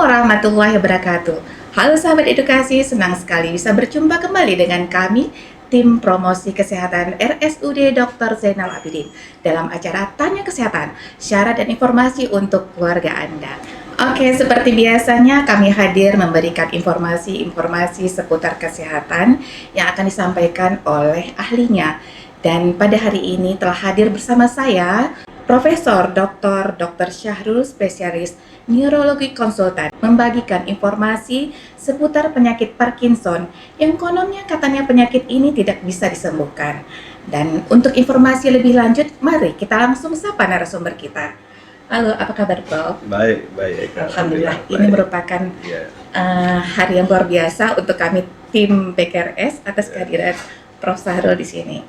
warahmatullahi wabarakatuh. Halo sahabat edukasi, senang sekali bisa berjumpa kembali dengan kami, tim promosi kesehatan RSUD Dr. Zainal Abidin dalam acara Tanya Kesehatan, syarat dan informasi untuk keluarga Anda. Oke, seperti biasanya kami hadir memberikan informasi-informasi seputar kesehatan yang akan disampaikan oleh ahlinya. Dan pada hari ini telah hadir bersama saya Profesor Dr. Syahrul, spesialis neurologi konsultan, membagikan informasi seputar penyakit Parkinson yang kononnya katanya penyakit ini tidak bisa disembuhkan. Dan untuk informasi lebih lanjut, mari kita langsung sapa narasumber kita. Halo, apa kabar Prof? Baik. Alhamdulillah, baik. ini merupakan hari yang luar biasa untuk kami tim PKRS atas kehadiran Prof. Syahrul di sini.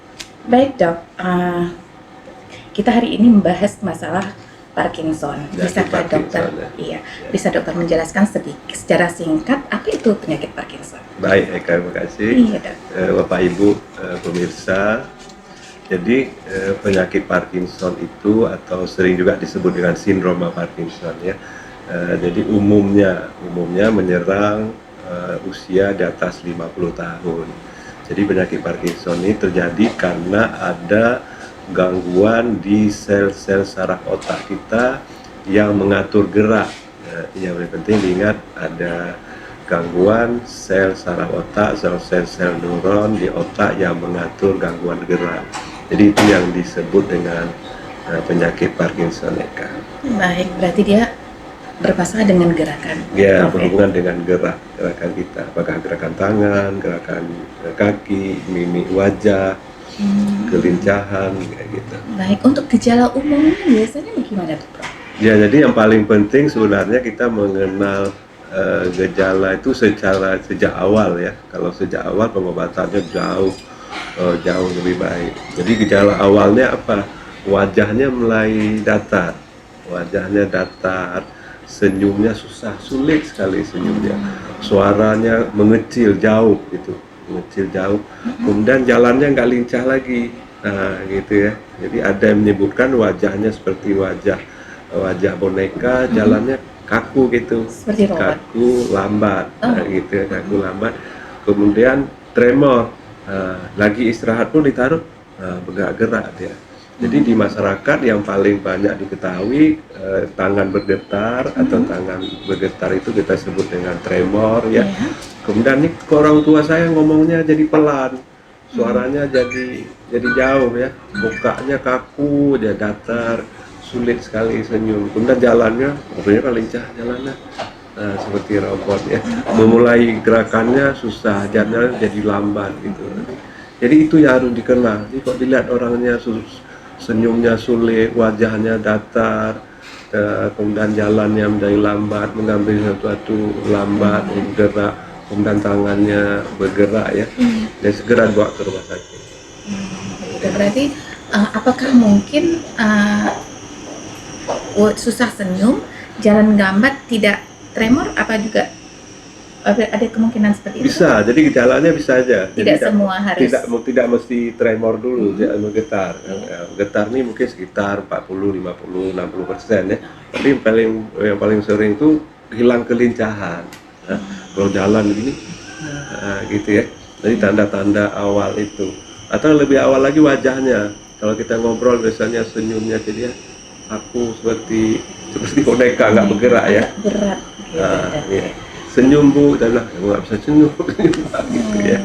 Baik dok, kita hari ini membahas masalah Parkinson. Bisakah dokter, bisa dokter menjelaskan sedikit secara singkat apa itu penyakit Parkinson? Baik, Eka, terima kasih. Bapak Ibu pemirsa, jadi penyakit Parkinson itu atau sering juga disebut dengan sindroma Parkinson ya. Jadi umumnya menyerang usia di atas 50 tahun. Jadi penyakit Parkinson ini terjadi karena ada gangguan di sel-sel saraf otak kita yang mengatur gerak. Yang paling penting diingat, ada gangguan sel saraf otak, sel neuron di otak yang mengatur gangguan gerak. Jadi itu yang disebut dengan penyakit Parkinson, Eka. Baik, berarti dia bermasalah dengan gerakan. Ya, berhubungan dengan gerakan kita, apakah gerakan tangan, gerakan kaki, mimik wajah, kelincahan, kayak gitu. Baik, untuk gejala umumnya biasanya bagaimana, Prof? Ya, jadi yang paling penting sebenarnya kita mengenal gejala itu sejak awal ya. Kalau sejak awal pengobatannya jauh lebih baik. Jadi gejala awalnya apa? Wajahnya mulai datar, senyumnya sulit sekali senyumnya, suaranya mengecil jauh gitu. Kemudian jalannya nggak lincah lagi, gitu ya. Jadi ada yang menyebutkan wajahnya seperti wajah boneka, jalannya kaku gitu, kaku lambat, gitu ya, kaku lambat. Kemudian tremor, lagi istirahat pun ditaruh bergerak dia. Jadi di masyarakat yang paling banyak diketahui tangan bergetar atau tangan bergetar itu kita sebut dengan tremor ya. Kemudian nih ke orang tua saya ngomongnya jadi pelan, suaranya jadi jauh ya, mukanya kaku, dia datar, sulit sekali senyum. Kemudian jalannya, mobilnya kan lincah jalannya, seperti robot ya. Memulai gerakannya susah, jalannya jadi lambat gitu. Jadi itu yang harus dikenal. Jadi kok dilihat orangnya senyumnya sulit, wajahnya datar, kemudian jalannya menjadi lambat, mengambil sesuatu lambat, bergerak, kemudian tangannya bergerak ya, dan segera bawa ke rumah sakit. Berarti apakah mungkin susah senyum, jalan lambat, tidak tremor, apa juga ada kemungkinan seperti itu? Bisa, jadi gejalanya bisa aja. Tidak semua harus. Tidak mesti tremor dulu, getar. Getar ini mungkin sekitar 40, 50, 60% ya. Tapi yang paling sering itu hilang kelincahan. Kalau jalan begini, gitu ya. Jadi tanda-tanda awal itu. Atau lebih awal lagi wajahnya. Kalau kita ngobrol biasanya senyumnya jadi ya, aku seperti boneka nggak bergerak ya. Berat. Iya. Senyum Bu, dan nggak bisa senyum gitu ya.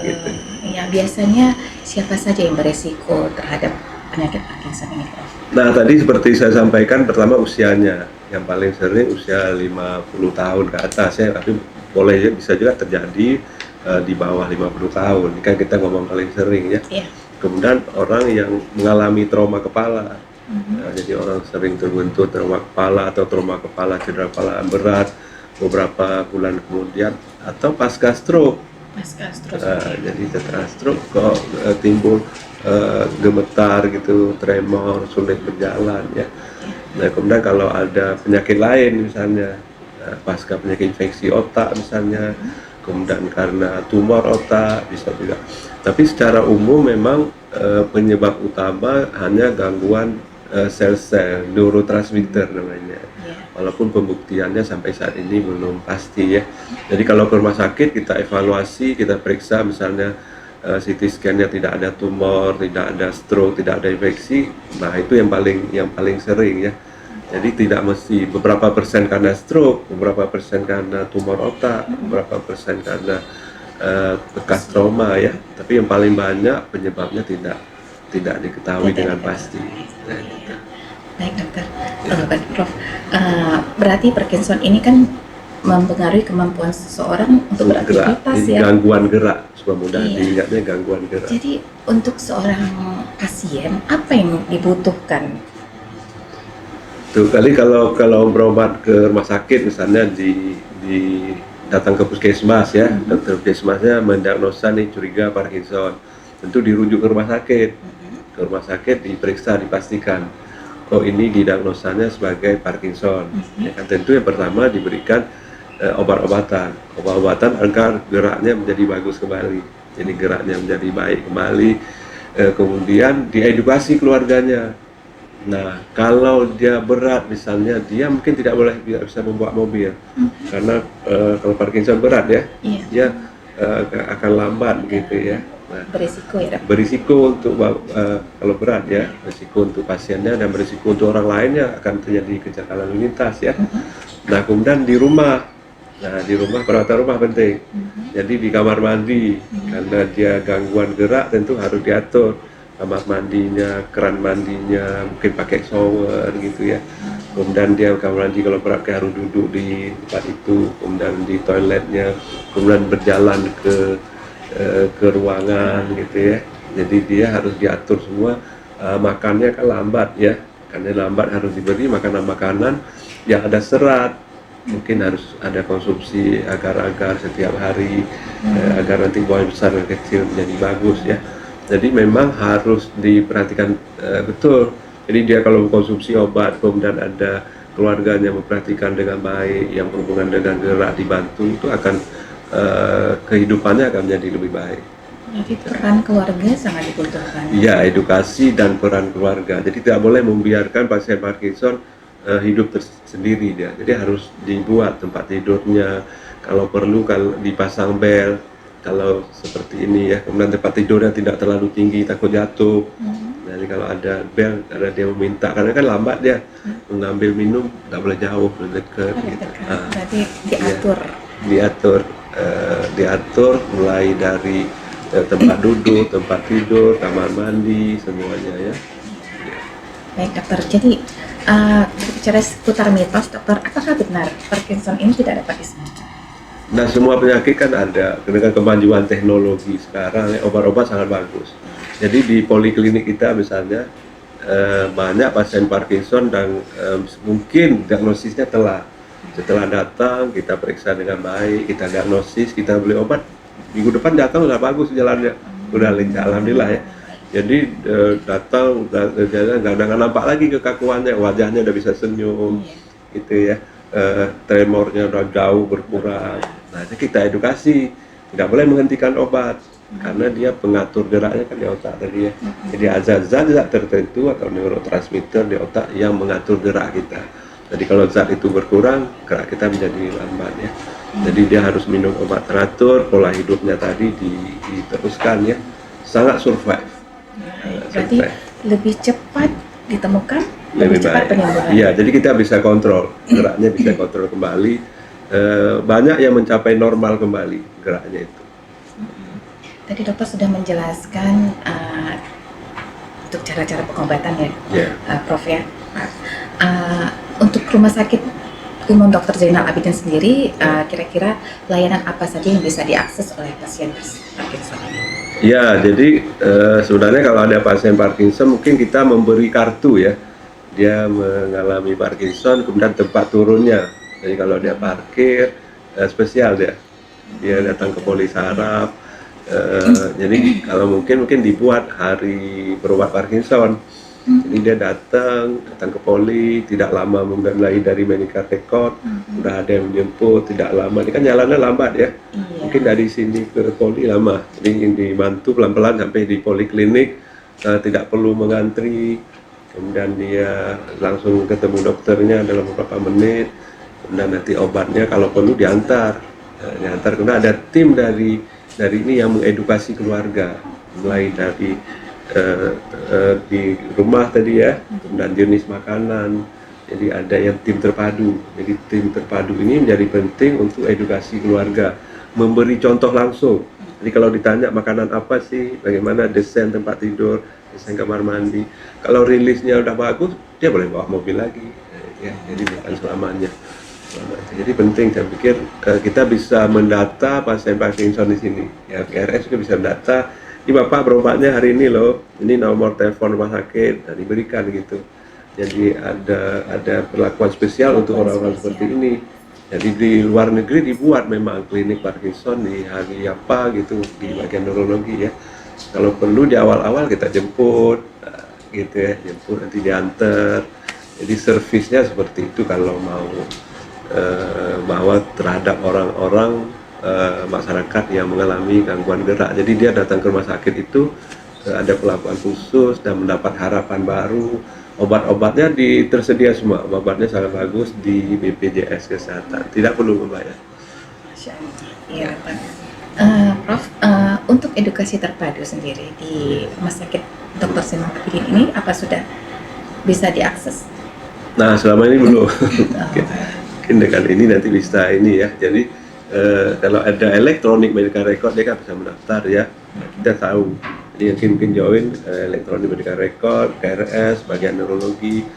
Gitu. Ya, biasanya siapa saja yang beresiko terhadap penyakit Parkinson ini, Prof? Nah, tadi seperti saya sampaikan, pertama usianya. Yang paling sering usia 50 tahun ke atas ya, tapi bisa juga terjadi di bawah 50 tahun. Ini kan kita ngomong paling sering ya. Kemudian orang yang mengalami trauma kepala. Jadi orang sering terbentur trauma kepala atau trauma kepala, cedera kepala berat beberapa bulan kemudian, atau pasca stroke. Jadi setelah stroke kok timbul gemetar gitu, tremor, sulit berjalan ya. Nah, kemudian kalau ada penyakit lain misalnya pasca penyakit infeksi otak misalnya, kemudian karena tumor otak bisa juga. Tapi secara umum memang penyebab utama hanya gangguan sel-sel neurotransmitter namanya. Iya. Walaupun pembuktiannya sampai saat ini belum pasti ya. Jadi kalau ke rumah sakit kita evaluasi, kita periksa misalnya CT scan-nya tidak ada tumor, tidak ada stroke, tidak ada infeksi. Nah, itu yang paling sering ya. Jadi tidak mesti beberapa persen karena stroke, beberapa persen karena tumor otak, beberapa persen karena bekas trauma ya. Tapi yang paling banyak penyebabnya tidak diketahui dengan pasti. Nah, gitu. Baik dokter, baik Prof. Berarti Parkinson ini kan mempengaruhi kemampuan seseorang untuk beraktivitas ya. Gangguan gerak, supaya mudah Iya. diingatnya gangguan gerak. Jadi untuk seorang pasien apa yang dibutuhkan? Tuh kali kalau berobat ke rumah sakit misalnya datang ke puskesmas ya, dokter puskesmasnya mendiagnosa nih curiga Parkinson, tentu dirujuk ke rumah sakit. Ke rumah sakit diperiksa, dipastikan oh ini didiagnosanya sebagai Parkinson. Ya kan, tentu yang pertama diberikan obat-obatan agar geraknya menjadi bagus kembali, jadi geraknya menjadi baik kembali. Kemudian diedukasi keluarganya. Nah, kalau dia berat misalnya, dia mungkin tidak bisa membawa mobil karena kalau Parkinson berat ya, Iya. dia akan lambat gitu ya. Nah, Berisiko ya dok? berisiko untuk kalau berat ya, berisiko untuk pasiennya dan berisiko untuk orang lainnya akan terjadi kecelakaan lalu lintas ya. Nah, kemudian di rumah, perawatan rumah penting. Jadi di kamar mandi, karena dia gangguan gerak tentu harus diatur kamar mandinya, keran mandinya, mungkin pakai shower gitu ya. Kemudian dia kamar mandi kalau berat harus duduk di tempat itu, kemudian di toiletnya, kemudian berjalan ke ruangan gitu ya. Jadi dia harus diatur semua. Makannya kan lambat ya, karena lambat harus diberi makanan-makanan yang ada serat. Mungkin harus ada konsumsi agar-agar setiap hari agar nanti buah besar dan kecil menjadi bagus ya. Jadi memang harus diperhatikan betul. Jadi dia kalau mengkonsumsi obat, kemudian ada keluarganya memperhatikan dengan baik, yang berhubungan dengan gerak dibantu, itu akan kehidupannya akan menjadi lebih baik. Jadi peran keluarga sangat dibutuhkan. Iya, edukasi dan peran keluarga. Jadi tidak boleh membiarkan pasien Parkinson hidup sendiri dia. Jadi harus dibuat tempat tidurnya, kalau perlu kalau dipasang bel. Kalau seperti ini ya, kemudian tempat tidurnya tidak terlalu tinggi takut jatuh. Jadi kalau ada bel, karena dia meminta, karena kan lambat dia mengambil minum, tidak boleh jauh, boleh dekat. Gitu. Berarti diatur. Ya, diatur mulai dari tempat duduk, tempat tidur, kamar mandi, semuanya ya. Baik dokter, jadi bicara seputar mitos dokter, apakah benar Parkinson ini tidak dapat disembuhkan? Nah, semua penyakit kan ada, dengan kemajuan teknologi sekarang obat-obat sangat bagus. Jadi di poliklinik kita misalnya banyak pasien Parkinson dan mungkin diagnosisnya setelah datang kita periksa dengan baik, kita diagnosis, kita beli obat, minggu depan datang udah bagus jalannya, udah lincah, alhamdulillah ya. Jadi datang nggak nampak lagi kekakuannya, wajahnya udah bisa senyum gitu ya. Tremornya udah jauh berkurang. Nah, jadi kita edukasi, tidak boleh menghentikan obat karena dia pengatur geraknya kan di otak tadi ya. Jadi ada zat-zat tertentu atau neurotransmitter di otak yang mengatur gerak kita. Jadi kalau zat itu berkurang, gerak kita menjadi lambat ya. Jadi dia harus minum obat teratur, pola hidupnya tadi diteruskan ya. Sangat survive. Berarti lebih cepat ditemukan, lebih cepat baik. penyembuhan. Iya, jadi kita bisa kontrol geraknya, bisa kontrol kembali. Banyak yang mencapai normal kembali geraknya itu. Tadi dokter sudah menjelaskan untuk cara-cara pengobatan ya, Prof ya. Untuk rumah sakit umum Dr. Zainal Abidin sendiri, kira-kira layanan apa saja yang bisa diakses oleh pasien Parkinson ini? Ya, jadi sebenarnya kalau ada pasien Parkinson mungkin kita memberi kartu ya. Dia mengalami Parkinson, kemudian tempat turunnya. Jadi kalau dia parkir, spesial dia datang ke poli saraf. Jadi kalau mungkin dibuat hari berobat Parkinson. Jadi dia datang ke poli, tidak lama mulai dari medical record, udah ada yang menjemput, tidak lama. Ini kan jalannya lambat ya. Mungkin dari sini ke poli lama. Jadi dibantu pelan-pelan sampai di poliklinik, tidak perlu mengantri. kemudian dia langsung ketemu dokternya dalam beberapa menit, kemudian nanti obatnya kalau perlu diantar. Karena ada tim dari ini yang mengedukasi keluarga, mulai dari di rumah tadi ya, kemudian jenis makanan. Jadi ada yang tim terpadu. Jadi tim terpadu ini menjadi penting untuk edukasi keluarga, memberi contoh langsung. Jadi kalau ditanya makanan apa sih, bagaimana desain tempat tidur, desain kamar mandi, kalau rilisnya udah bagus, dia boleh bawa mobil lagi. Ya, jadi bukan selamanya. Jadi penting, saya pikir kita bisa mendata pasien Parkinson di sini. Ya, RS juga bisa mendata. Ini Bapak berobatnya hari ini loh. Ini nomor telepon rumah sakit, dan diberikan gitu. Jadi ada perlakuan spesial untuk orang-orang seperti ini. Jadi di luar negeri dibuat memang klinik Parkinson di hari apa gitu, di bagian neurologi ya. Kalau perlu di awal-awal kita jemput, gitu ya, jemput nanti diantar. Jadi servisnya seperti itu kalau mau bahwa terhadap orang-orang masyarakat yang mengalami gangguan gerak. Jadi dia datang ke rumah sakit itu ada perlakuan khusus dan mendapat harapan baru. Obat-obatnya tersedia semua, obatnya sangat bagus di BPJS Kesehatan, tidak perlu membayar. Masya Allah. Iya, Pak. Prof, untuk edukasi terpadu sendiri di Rumah Sakit Dr. Zainal Abidin ini apa sudah bisa diakses? Nah, selama ini belum. Mungkin dengan ini nanti bisa ini ya. Jadi kalau ada elektronik medical record dia kan bisa mendaftar ya. Kita tahu. Jadi mungkin join elektronik medical record, KRS, bagian neurologi,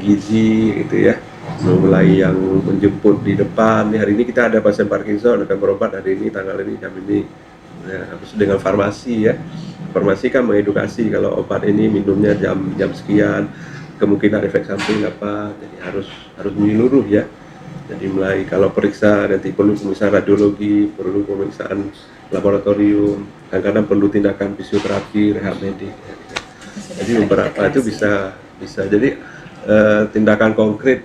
gizi gitu ya. Mulai yang menjemput di depan. Hari ini kita ada pasien Parkinson akan berobat hari ini, tanggal ini, jam ini. Ya, harus dengan farmasi ya. Farmasi kan mengedukasi kalau obat ini minumnya jam sekian, kemungkinan efek samping apa. Jadi harus menyeluruh ya. Jadi mulai kalau periksa nanti perlu pemeriksaan radiologi, perlu pemeriksaan laboratorium, kadang-kadang perlu tindakan fisioterapi, rehab medik. Jadi beberapa itu bisa. Jadi tindakan konkret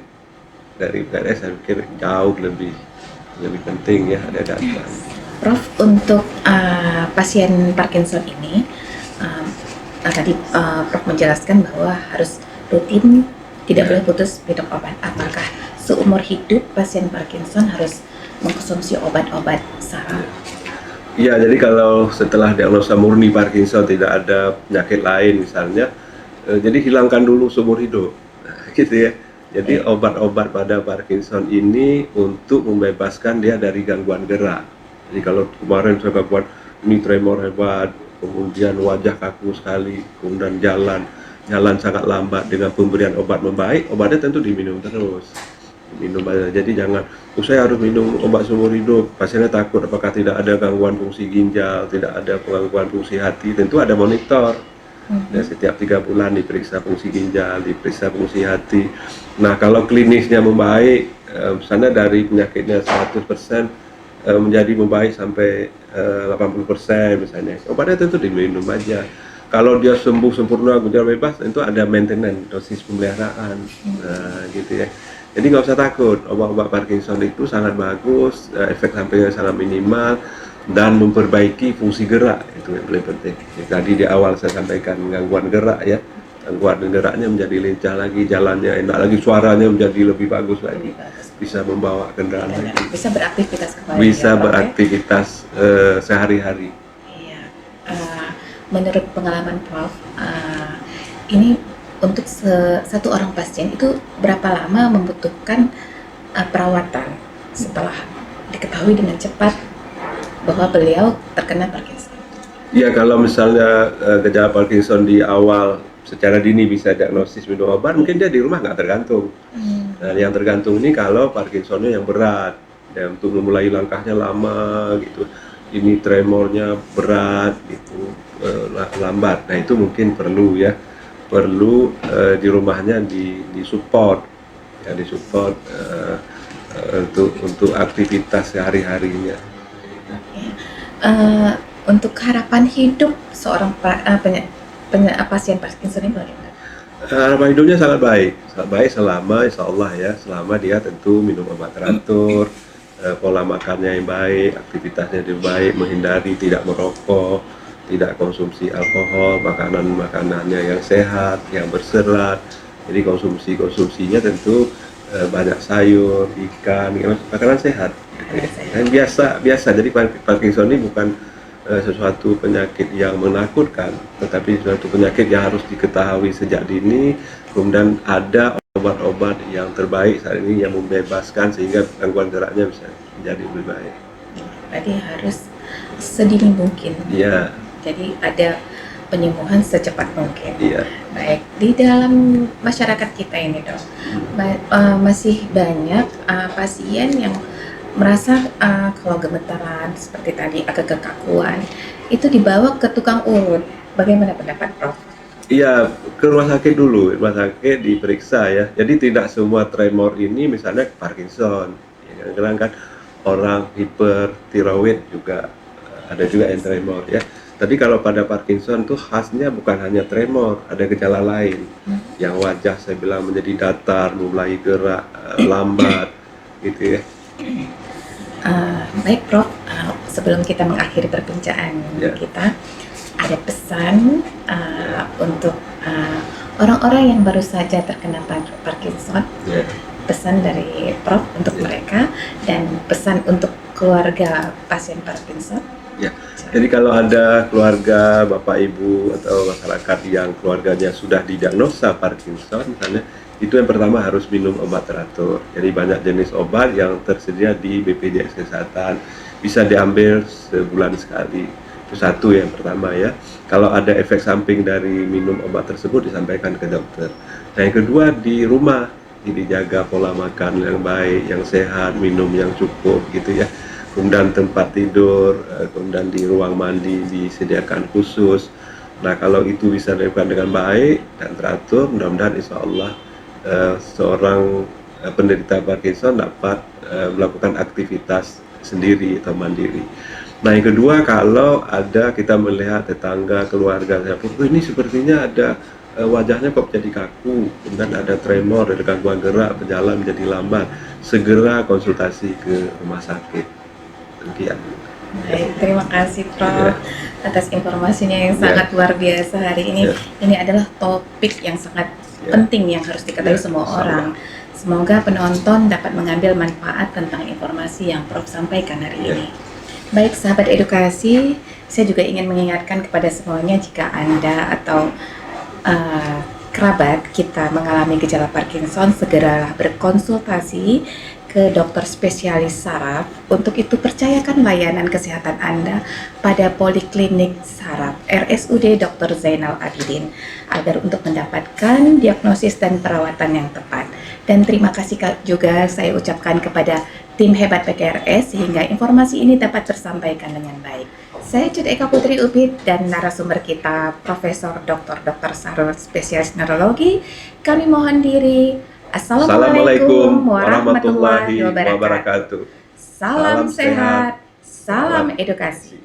dari PNS saya pikir jauh lebih penting ya, ada data. Prof, untuk pasien Parkinson ini tadi Prof menjelaskan bahwa harus rutin, tidak boleh putus minum obat. Apakah seumur hidup pasien Parkinson harus mengkonsumsi obat-obat syarat? Iya, jadi kalau setelah diagnosa murni Parkinson tidak ada penyakit lain misalnya, jadi hilangkan dulu seumur hidup, gitu ya. Jadi obat-obat pada Parkinson ini untuk membebaskan dia dari gangguan gerak. Jadi kalau kemarin saya gangguan ini tremor hebat, kemudian wajah kaku sekali, kemudian jalan sangat lambat, dengan pemberian obat membaik, obatnya tentu diminum terus. Minum aja. Jadi jangan, saya harus minum obat seumur hidup. Pasiennya takut apakah tidak ada gangguan fungsi ginjal, tidak ada gangguan fungsi hati. Tentu ada monitor. Dan setiap 3 bulan diperiksa fungsi ginjal, diperiksa fungsi hati. Nah, kalau klinisnya membaik, misalnya dari penyakitnya 100% menjadi membaik sampai 80% misalnya, obatnya tentu diminum aja. Kalau dia sembuh sempurna, gejala bebas, tentu ada maintenance, dosis pemeliharaan, gitu ya. Jadi nggak usah takut, obat-obat Parkinson itu sangat bagus, efek sampingnya sangat minimal, dan memperbaiki fungsi gerak, itu yang paling penting. Tadi di awal saya sampaikan gangguan gerak ya, gangguan geraknya menjadi lincah lagi, jalannya enak lagi, suaranya menjadi lebih bagus lagi, bisa membawa kendaraan lagi, bisa beraktivitas kembali. Bisa ya, beraktivitas sehari-hari. Iya. Menurut pengalaman Prof, ini untuk satu orang pasien itu berapa lama membutuhkan perawatan setelah diketahui dengan cepat bahwa beliau terkena Parkinson? Ya, kalau misalnya gejala Parkinson di awal secara dini bisa diagnosis minum obat, mungkin dia di rumah nggak tergantung. Nah, yang tergantung ini kalau Parkinsonnya yang berat, ya, untuk memulai langkahnya lama gitu, ini tremornya berat gitu, lambat. Nah, itu mungkin perlu di rumahnya di support ya, disupport untuk aktivitas sehari-harinya. Untuk harapan hidup seorang pasien Parkinson ini bagaimana? Harapan hidupnya sangat baik selama insya Allah ya, selama dia tentu minum obat teratur, pola makannya yang baik, aktivitasnya yang baik, menghindari tidak merokok, tidak konsumsi alkohol, makanannya yang sehat, yang berserat. Jadi konsumsinya tentu banyak sayur, ikan, makanan sehat. Gitu ya. Dan biasa. Jadi Parkinson ini bukan sesuatu penyakit yang menakutkan, tetapi suatu penyakit yang harus diketahui sejak dini. Kemudian ada obat-obat yang terbaik saat ini yang membebaskan sehingga gangguan geraknya bisa menjadi lebih baik. Berarti harus sedini mungkin. Iya. Jadi ada penyembuhan secepat mungkin. Iya. Baik, di dalam masyarakat kita ini dok, masih banyak pasien yang merasa kalau gemetaran seperti tadi agak kekakuan, itu dibawa ke tukang urut. Bagaimana pendapat Prof? Iya, ke rumah sakit dulu, rumah sakit diperiksa ya. Jadi tidak semua tremor ini misalnya Parkinson. Ya, kadang kan orang hipertiroid juga ada juga yang tremor ya. Tadi kalau pada Parkinson tuh khasnya bukan hanya tremor, ada gejala lain yang wajah saya bilang menjadi datar, mulai gerak lambat, gitu ya. Baik Prof, sebelum kita mengakhiri perbincangan kita, ada pesan untuk orang-orang yang baru saja terkena Parkinson, pesan dari Prof untuk mereka dan pesan untuk keluarga pasien Parkinson. Ya, jadi kalau ada keluarga, bapak ibu atau masyarakat yang keluarganya sudah didiagnosa Parkinson misalnya, itu yang pertama harus minum obat teratur. Jadi banyak jenis obat yang tersedia di BPJS Kesehatan, bisa diambil sebulan sekali. Itu satu yang pertama ya. Kalau ada efek samping dari minum obat tersebut disampaikan ke dokter. Nah yang kedua di rumah, jadi jaga pola makan yang baik, yang sehat, minum yang cukup gitu ya. Kemudian tempat tidur, kemudian di ruang mandi disediakan khusus. Nah kalau itu bisa dilakukan dengan baik dan teratur, mudah-mudahan insya Allah seorang penderita Parkinson dapat melakukan aktivitas sendiri atau mandiri. Nah yang kedua, kalau ada kita melihat tetangga, keluarga, ini sepertinya ada wajahnya kok jadi kaku, kemudian ada tremor, ada gangguan gerak, berjalan menjadi lambat, segera konsultasi ke rumah sakit. Demikian. Baik, terima kasih Prof atas informasinya yang sangat luar biasa hari ini. Ini adalah topik yang sangat penting yang harus diketahui semua orang. Semoga penonton dapat mengambil manfaat tentang informasi yang Prof sampaikan hari ini. Baik sahabat edukasi, saya juga ingin mengingatkan kepada semuanya jika Anda atau kerabat kita mengalami gejala Parkinson, segeralah berkonsultasi ke dokter spesialis saraf. Untuk itu percayakan layanan kesehatan Anda pada Poliklinik Saraf RSUD Dr. Zainal Abidin agar untuk mendapatkan diagnosis dan perawatan yang tepat. Dan terima kasih juga saya ucapkan kepada tim hebat PKRS sehingga informasi ini dapat tersampaikan dengan baik. Saya Cut Eka Putri Upit dan narasumber kita Profesor Dr. Saraf Spesialis Neurologi. Kami mohon diri. Assalamualaikum warahmatullahi wabarakatuh. Salam sehat, salam edukasi.